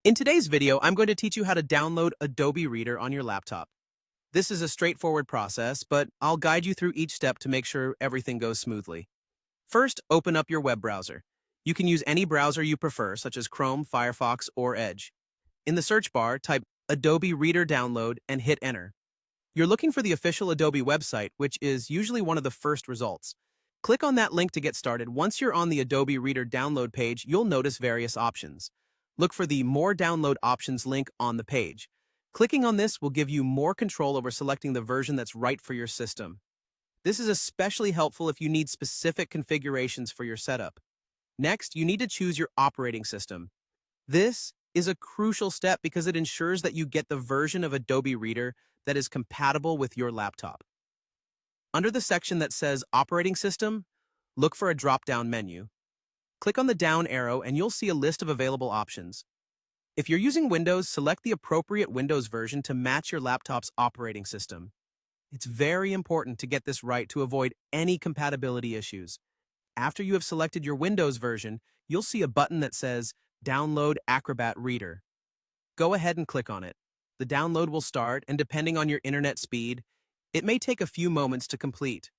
In today's video, I'm going to teach you how to download Adobe Reader on your laptop. This is a straightforward process, but I'll guide you through each step to make sure everything goes smoothly. First, open up your web browser. You can use any browser you prefer, such as Chrome, Firefox, or Edge. In the search bar, type Adobe Reader Download and hit Enter. You're looking for the official Adobe website, which is usually one of the first results. Click on that link to get started. Once you're on the Adobe Reader download page, you'll notice various options. Look for the More Download Options link on the page. Clicking on this will give you more control over selecting the version that's right for your system. This is especially helpful if you need specific configurations for your setup. Next, you need to choose your operating system. This is a crucial step because it ensures that you get the version of Adobe Reader that is compatible with your laptop. Under the section that says Operating System, look for a drop-down menu. Click on the down arrow and you'll see a list of available options. If you're using Windows, select the appropriate Windows version to match your laptop's operating system. It's very important to get this right to avoid any compatibility issues. After you have selected your Windows version, you'll see a button that says Download Acrobat Reader. Go ahead and click on it. The download will start, and depending on your internet speed, it may take a few moments to complete.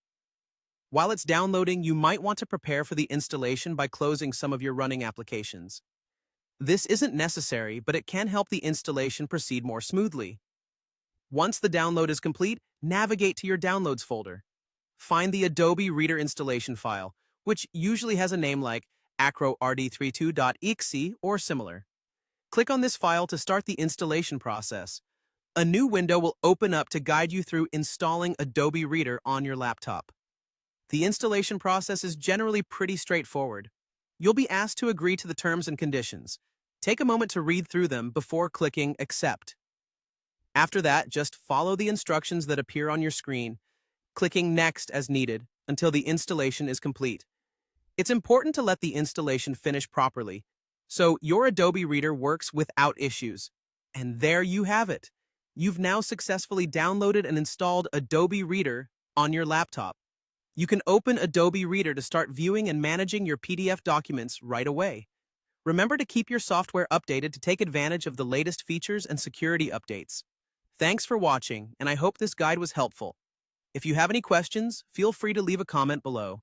While it's downloading, you might want to prepare for the installation by closing some of your running applications. This isn't necessary, but it can help the installation proceed more smoothly. Once the download is complete, navigate to your Downloads folder. Find the Adobe Reader installation file, which usually has a name like acrord32.exe or similar. Click on this file to start the installation process. A new window will open up to guide you through installing Adobe Reader on your laptop. The installation process is generally pretty straightforward. You'll be asked to agree to the terms and conditions. Take a moment to read through them before clicking Accept. After that, just follow the instructions that appear on your screen, clicking Next as needed until the installation is complete. It's important to let the installation finish properly, so your Adobe Reader works without issues. And there you have it. You've now successfully downloaded and installed Adobe Reader on your laptop. You can open Adobe Reader to start viewing and managing your PDF documents right away. Remember to keep your software updated to take advantage of the latest features and security updates. Thanks for watching, and I hope this guide was helpful. If you have any questions, feel free to leave a comment below.